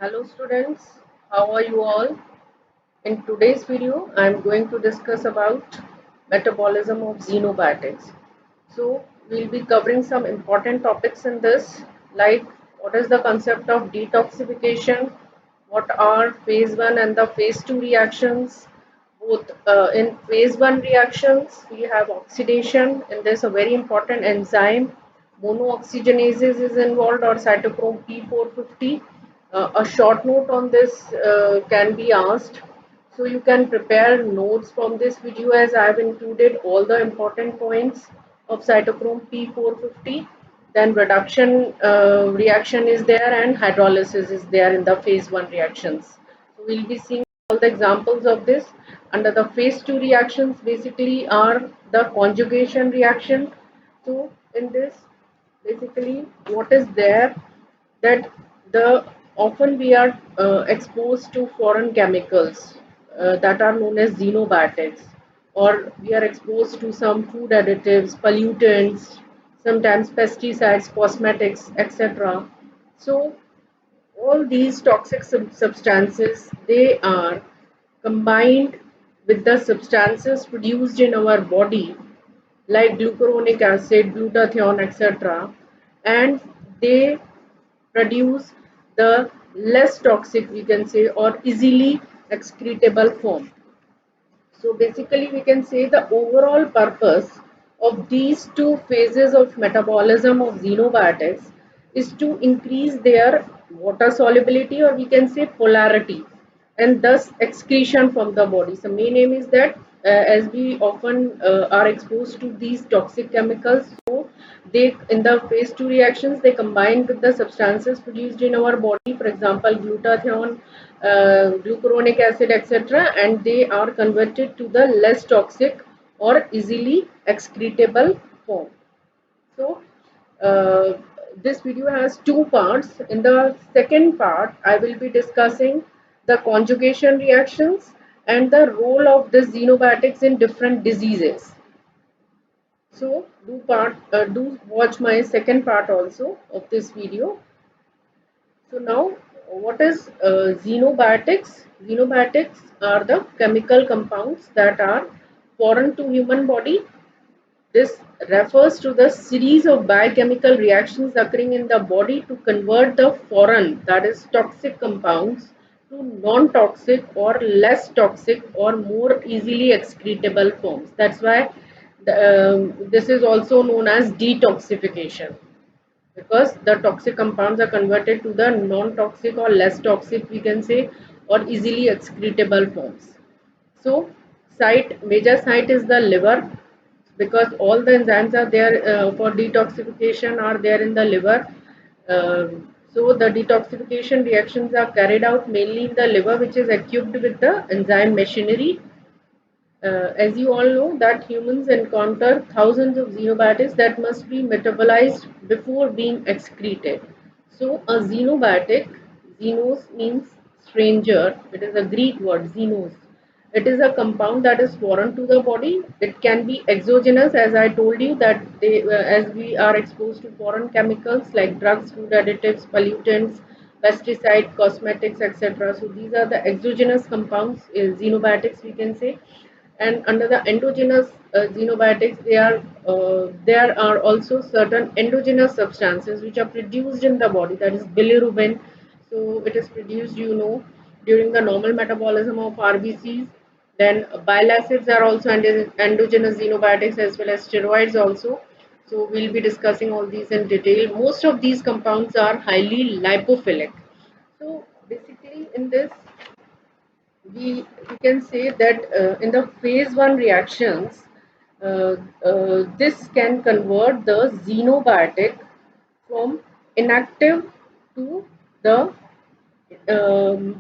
Hello students, how are you all? In today's video, I am going to discuss about metabolism of xenobiotics. We'll be covering some important topics in this, like what is the concept of detoxification, what are phase 1 and the phase 2 reactions. Both in phase 1 reactions, we have oxidation, and there's a very important enzyme, monooxygenases is involved, or cytochrome P450. A short note on this can be asked, so you can prepare notes from this video as I have included all the important points of cytochrome P450. Then reduction reaction is there and hydrolysis is there in the phase 1 reactions. So we'll be seeing all the examples of this. Under the phase 2 reactions basically are the conjugation reaction. So in this basically what is there, that the often we are exposed to foreign chemicals that are known as xenobiotics, or we are exposed to some food additives, pollutants, sometimes pesticides, cosmetics, etc. So all these toxic substances, they are combined with the substances produced in our body like glucuronic acid, glutathione, etc., and they produce the less toxic, we can say, or easily excretable form. So basically we can say the overall purpose of these two phases of metabolism of xenobiotics is to increase their water solubility, or we can say polarity, and thus excretion from the body. So main aim is that as we often are exposed to these toxic chemicals, so they in the phase 2 reactions they combine with the substances produced in our body, for example glutathione, glucuronic acid, etc., and they are converted to the less toxic or easily excretable form. So this video has two parts. In the second part, I will be discussing the conjugation reactions and the role of the xenobiotics in different diseases. So do watch my second part also of this video. So now, what is xenobiotics? Xenobiotics are the chemical compounds that are foreign to human body. This refers to the series of biochemical reactions occurring in the body to convert the foreign, that is toxic compounds, to non-toxic or less toxic or more easily excretable forms. That's why this is also known as detoxification, because the toxic compounds are converted to the non-toxic or less toxic, we can say, or easily excretable forms. So major site is the liver, because all the enzymes are there for detoxification are there in the liver. So the detoxification reactions are carried out mainly in the liver, which is equipped with the enzyme machinery. As you all know that humans encounter thousands of xenobiotics that must be metabolized before being excreted. So a xenobiotic, xenos means stranger, it is a Greek word xenos. It is a compound that is foreign to the body. It can be exogenous, as I told you that as we are exposed to foreign chemicals like drugs, food additives, pollutants, pesticide, cosmetics, etc. So these are the exogenous compounds, xenobiotics we can say. And under the endogenous xenobiotics, there are also certain endogenous substances which are produced in the body, that is bilirubin. So it is produced, during the normal metabolism of RBCs. Then bile acids are also endogenous xenobiotics, as well as steroids also. So we'll be discussing all these in detail. Most of these compounds are highly lipophilic. So basically in this we can say that in the phase 1 reactions, this can convert the xenobiotic from inactive to the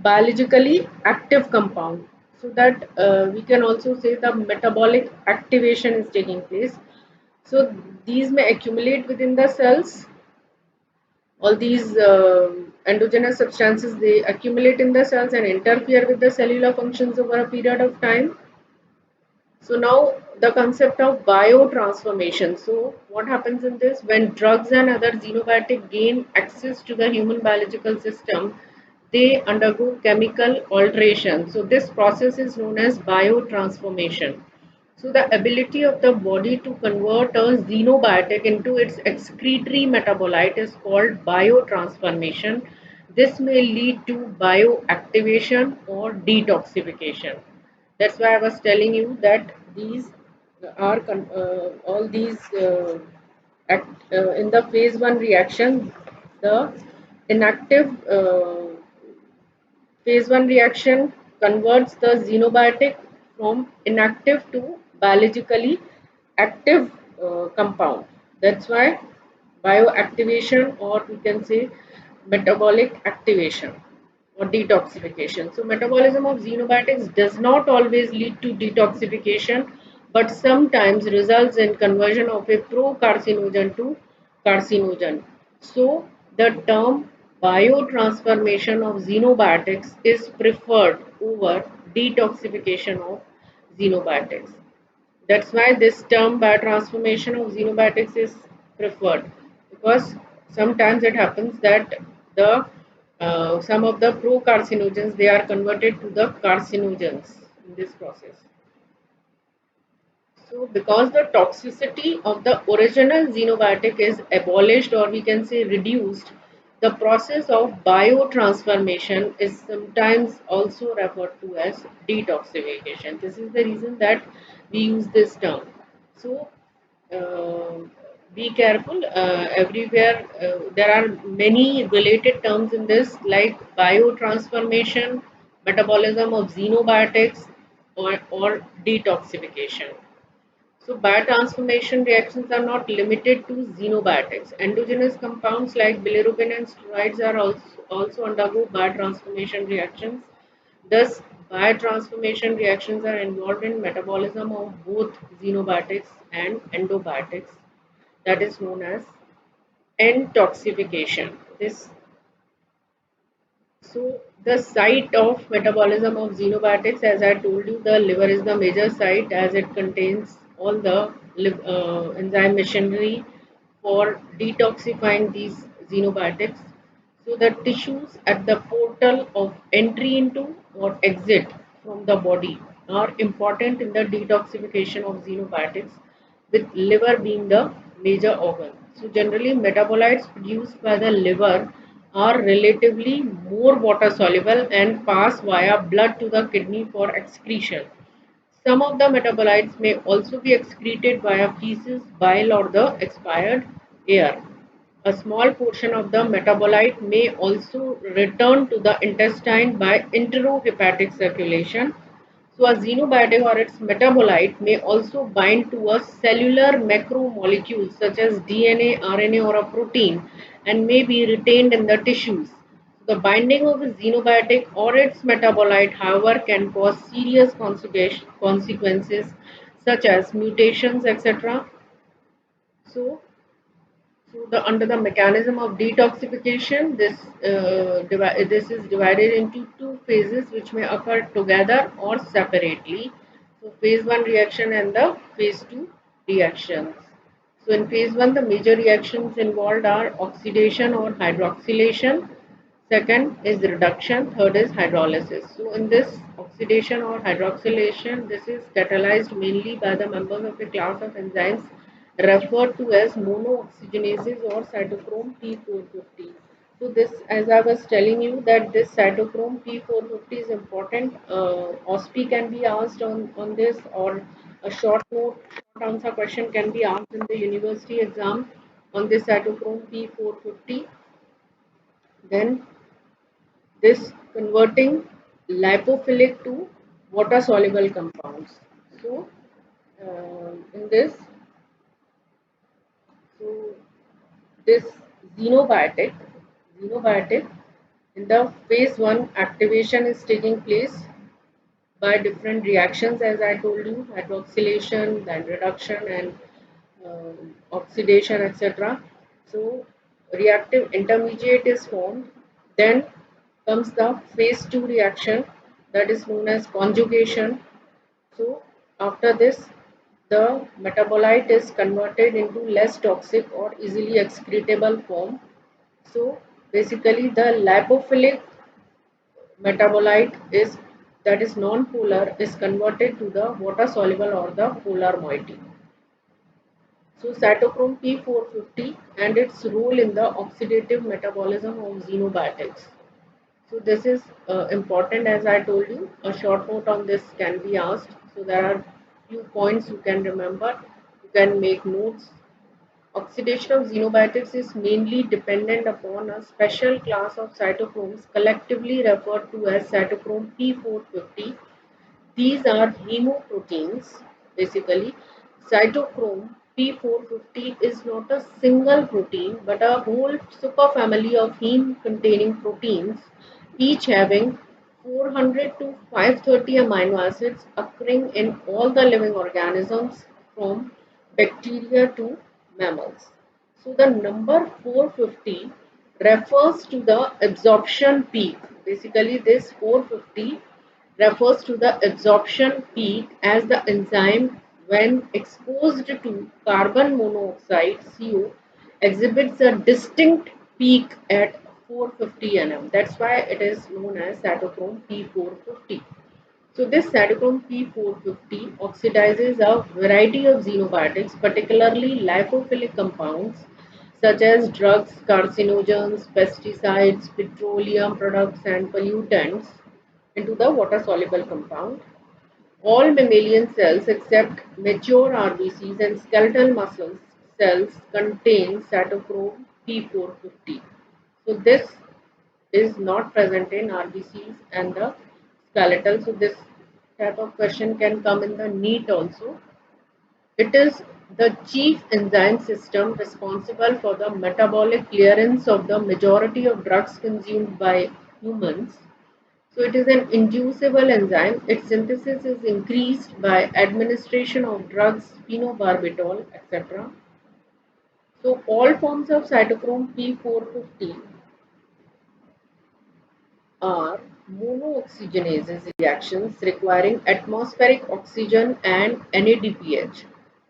biologically active compound, so that we can also say the metabolic activation is taking place. So these may accumulate within the cells. All these endogenous substances, they accumulate in the cells and interfere with the cellular functions over a period of time. So now the concept of biotransformation. So what happens in this, when drugs and other xenobiotic gain access to the human biological system, they undergo chemical alteration. So this process is known as biotransformation. So the ability of the body to convert a xenobiotic into its excretory metabolite is called biotransformation. This may lead to bioactivation or detoxification. That's why I was telling you that these are all these in the phase 1 reaction, the inactive phase 1 reaction converts the xenobiotic from inactive to biologically active compound. That's why bioactivation, or we can say metabolic activation or detoxification. So metabolism of xenobiotics does not always lead to detoxification, but sometimes results in conversion of a pro-carcinogen to carcinogen. So the term biotransformation of xenobiotics is preferred over detoxification of xenobiotics. That's why this term biotransformation of xenobiotics is preferred, because sometimes it happens that the some of the pro-carcinogens, they are converted to the carcinogens in this process. So, because the toxicity of the original xenobiotic is abolished, or we can say reduced, the process of biotransformation is sometimes also referred to as detoxification. This is the reason that we use this term. So, uh, be careful. Everywhere there are many related terms in this, like biotransformation, metabolism of xenobiotics, or detoxification. So biotransformation reactions are not limited to xenobiotics. Endogenous compounds like bilirubin and steroids are also undergo biotransformation reactions. Thus, biotransformation reactions are involved in metabolism of both xenobiotics and endobiotics. That is known as intoxication. This So the site of metabolism of xenobiotics, as I told you, the liver is the major site as it contains all the enzyme machinery for detoxifying these xenobiotics. So the tissues at the portal of entry into or exit from the body are important in the detoxification of xenobiotics, with liver being the major organ. So generally metabolites produced by the liver are relatively more water soluble and pass via blood to the kidney for excretion. Some of the metabolites may also be excreted via feces, bile, or the expired air. A small portion of the metabolite may also return to the intestine by enterohepatic circulation. So, a xenobiotic or its metabolite may also bind to a cellular macromolecule such as DNA, RNA, or a protein and may be retained in the tissues. The binding of a xenobiotic or its metabolite, however, can cause serious consequences such as mutations, etc. So, under the mechanism of detoxification, this is divided into two phases which may occur together or separately. So phase 1 reaction and the phase 2 reactions. So in phase 1, the major reactions involved are oxidation or hydroxylation. Second is reduction. Third is hydrolysis. So in this oxidation or hydroxylation, this is catalyzed mainly by the members of a class of enzymes referred to as monooxygenases or cytochrome P450. So this, as I was telling you, that this cytochrome P450 is important. OSPI can be asked on this, or a short answer question can be asked in the university exam on this cytochrome P450. Then this converting lipophilic to water soluble compounds. So in this, so this xenobiotic, xenobiotic in the phase 1 activation is taking place by different reactions, as I told you, hydroxylation, then reduction, and oxidation, etc. So reactive intermediate is formed. Then comes the phase 2 reaction, that is known as conjugation. So after this, the metabolite is converted into less toxic or easily excretable form. So basically the lipophilic metabolite is that is non-polar is converted to the water soluble or the polar moiety. So cytochrome P450 and its role in the oxidative metabolism of xenobiotics. So this is important, as I told you. A short note on this can be asked. So there are few points you can remember. You can make notes. Oxidation of xenobiotics is mainly dependent upon a special class of cytochromes collectively referred to as cytochrome P450. These are hemoproteins. Basically, cytochrome P450 is not a single protein but a whole superfamily of heme containing proteins, each having 400 to 530 amino acids occurring in all the living organisms from bacteria to mammals. So the number 450 refers to the absorption peak. Basically, this 450 refers to the absorption peak as the enzyme when exposed to carbon monoxide CO exhibits a distinct peak at 450 nm. That's why it is known as cytochrome P450. So this cytochrome P450 oxidizes a variety of xenobiotics, particularly lipophilic compounds such as drugs, carcinogens, pesticides, petroleum products and pollutants into the water-soluble compound. All mammalian cells except mature RBCs and skeletal muscle cells contain cytochrome P450. So this is not present in RBCs and the skeletal. So this type of question can come in the NEET also. It is the chief enzyme system responsible for the metabolic clearance of the majority of drugs consumed by humans. So it is an inducible enzyme. Its synthesis is increased by administration of drugs, phenobarbital, etc. So all forms of cytochrome P450 are monooxygenases reactions requiring atmospheric oxygen and NADPH.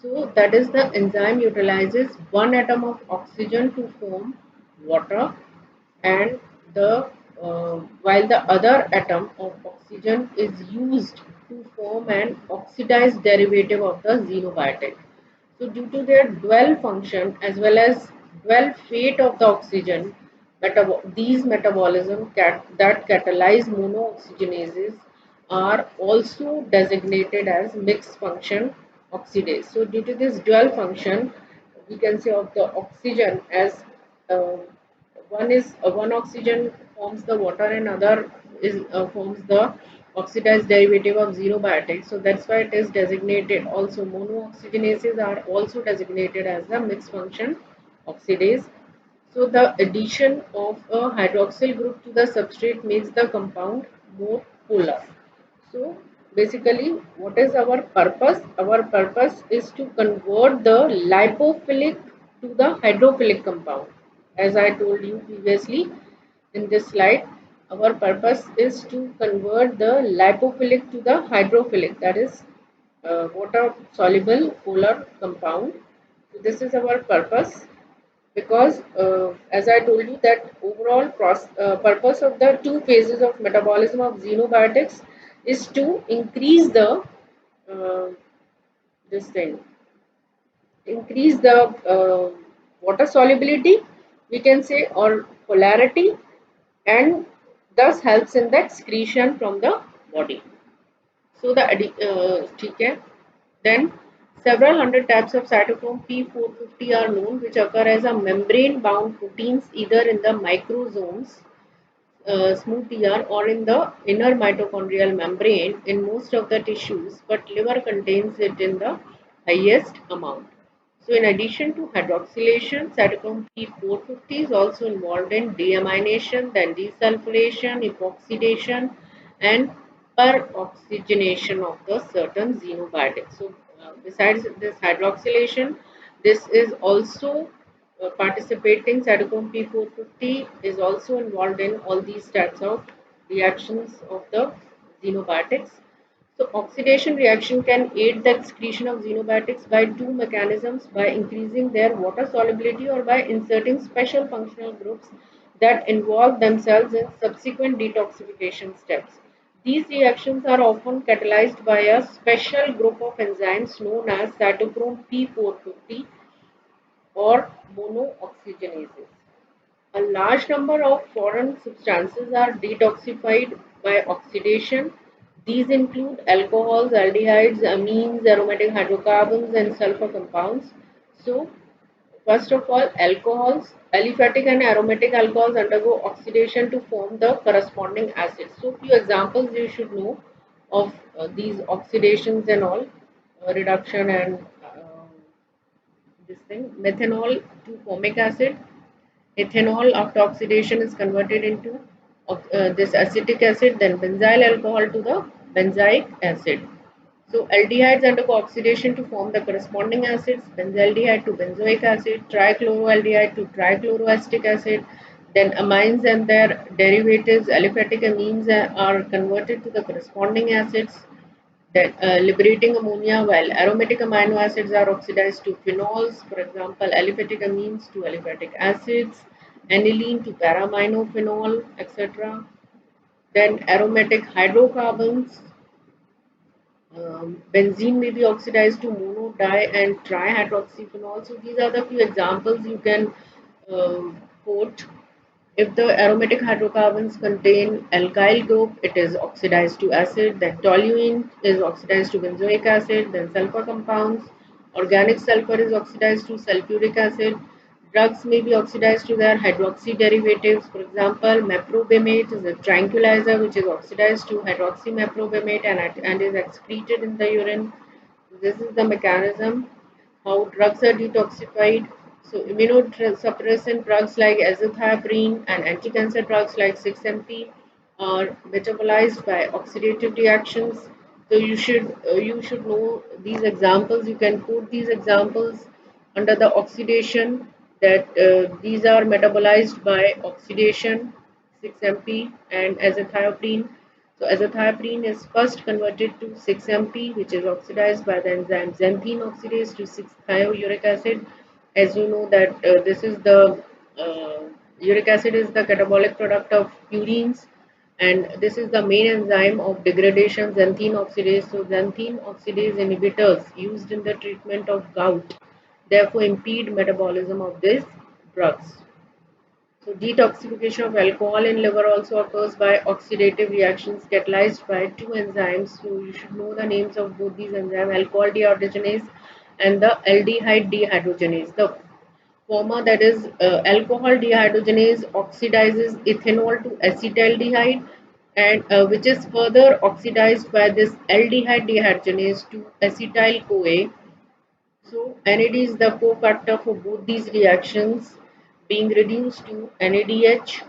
So that is the enzyme utilizes one atom of oxygen to form water and the while the other atom of oxygen is used to form an oxidized derivative of the xenobiotic. So due to their dual function as well as dual fate of the oxygen, these metabolism that catalyze monooxygenases are also designated as mixed function oxidase. So due to this dual function, we can say of the oxygen as uh, one oxygen forms the water and other is forms the oxidized derivative of xenobiotics. So that's why it is designated also monooxygenases are also designated as the mixed function oxidase. So the addition of a hydroxyl group to the substrate makes the compound more polar. So basically, what is our purpose? Our purpose is to convert the lipophilic to the hydrophilic compound. As I told you previously in this slide, our purpose is to convert the lipophilic to the hydrophilic, that is water soluble polar compound. So this is our purpose because as I told you that overall purpose of the two phases of metabolism of xenobiotics is to increase the uh, this thing increase the water solubility, we can say, or polarity, and thus helps in the excretion from the body. So the ठीक है. Then several hundred types of cytochrome P450 are known, which occur as a membrane-bound proteins either in the microsomes, smooth ER, or in the inner mitochondrial membrane in most of the tissues, but liver contains it in the highest amount. So in addition to hydroxylation, cytochrome P450 is also involved in deamination, then desulfuration, epoxidation, and peroxygenation of the certain xenobiotics. So besides this hydroxylation, this is also participating cytochrome P450 is also involved in all these types of reactions of the xenobiotics. So oxidation reaction can aid the excretion of xenobiotics by two mechanisms: by increasing their water solubility or by inserting special functional groups that involve themselves in subsequent detoxification steps. These reactions are often catalyzed by a special group of enzymes known as cytochrome P450 or monooxygenases. A large number of foreign substances are detoxified by oxidation. These include alcohols, aldehydes, amines, aromatic hydrocarbons, and sulfur compounds. So, first of all, alcohols, aliphatic and aromatic alcohols undergo oxidation to form the corresponding acids. So, few examples you should know of these oxidations and all, reduction and this thing. Methanol to formic acid. Ethanol after oxidation is converted into this acetic acid, then benzyl alcohol to the benzoic acid. So aldehydes undergo oxidation to form the corresponding acids, benzaldehyde to benzoic acid, trichloroaldehyde to trichloroacetic acid, then amines and their derivatives, aliphatic amines are converted to the corresponding acids, then liberating ammonia, while aromatic amino acids are oxidized to phenols, for example, aliphatic amines to aliphatic acids, aniline to para-aminophenol, etc. Then aromatic hydrocarbons, benzene may be oxidized to mono, di, and trihydroxyphenol. So these are the few examples you can quote. If the aromatic hydrocarbons contain alkyl group, it is oxidized to acid. Then toluene is oxidized to benzoic acid. Then sulfur compounds, organic sulfur is oxidized to sulfuric acid. Drugs may be oxidized to their hydroxy derivatives. For example, meprobamate is a tranquilizer which is oxidized to hydroxymeprobamate and is excreted in the urine. This is the mechanism how drugs are detoxified. So immunosuppressant drugs like azathioprine and anti-cancer drugs like 6-MP are metabolized by oxidative reactions. So you should know these examples. You can quote these examples under the oxidation that these are metabolized by oxidation 6-MP and azathioprine. So azathioprine is first converted to 6-MP, which is oxidized by the enzyme xanthine oxidase to 6-thiouric acid. As you know that this is the uric acid is the catabolic product of purines, and this is the main enzyme of degradation xanthine oxidase. So xanthine oxidase inhibitors used in the treatment of gout therefore impede metabolism of these drugs. So detoxification of alcohol in liver also occurs by oxidative reactions catalyzed by two enzymes. So you should know the names of both these enzymes, alcohol dehydrogenase and the aldehyde dehydrogenase. The former, that is alcohol dehydrogenase, oxidizes ethanol to acetaldehyde, and which is further oxidized by this aldehyde dehydrogenase to acetyl CoA. So NAD is the cofactor for both these reactions, being reduced to NADH.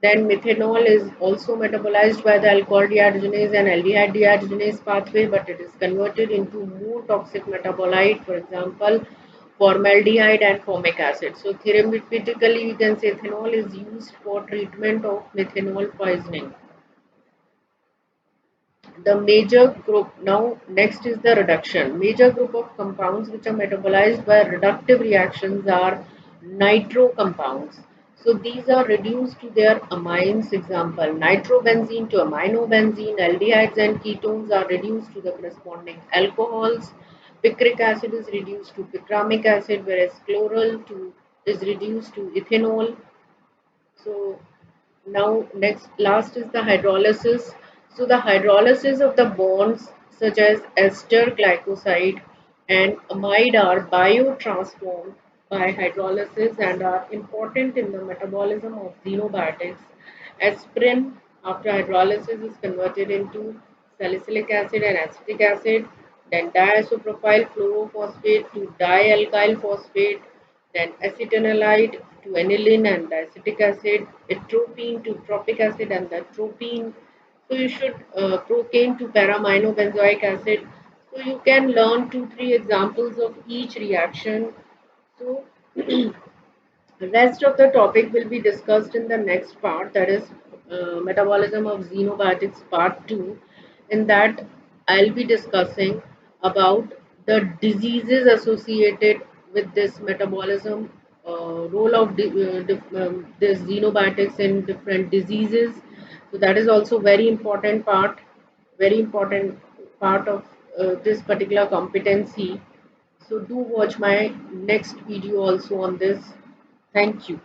Then methanol is also metabolized by the alcohol dehydrogenase and aldehyde dehydrogenase pathway, but it is converted into more toxic metabolite, for example, formaldehyde and formic acid. So therapeutically, we can say ethanol is used for treatment of methanol poisoning. The major group, now next is the reduction. Major group of compounds which are metabolized by reductive reactions are nitro compounds. So these are reduced to their amines. Example, nitrobenzene to aminobenzene. Aldehydes and ketones are reduced to the corresponding alcohols. Picric acid is reduced to picramic acid, whereas chloral is reduced to ethanol. So now next last is the hydrolysis. So the hydrolysis of the bonds such as ester glycoside and amide are biotransformed by hydrolysis and are important in the metabolism of xenobiotics. Aspirin after hydrolysis is converted into salicylic acid and acetic acid, then diisopropyl fluorophosphate to dialkyl phosphate, then acetanilide to aniline and diacetic acid, atropine to tropic acid and the tropine. So you should procaine to para-aminobenzoic acid. So you can learn 2-3 examples of each reaction. So the rest of the topic will be discussed in the next part, that is metabolism of xenobiotics part 2. In that, I'll be discussing about the diseases associated with this metabolism role of this xenobiotics in different diseases. So that is also very important part of this particular competency. So do watch my next video also on this. Thank you.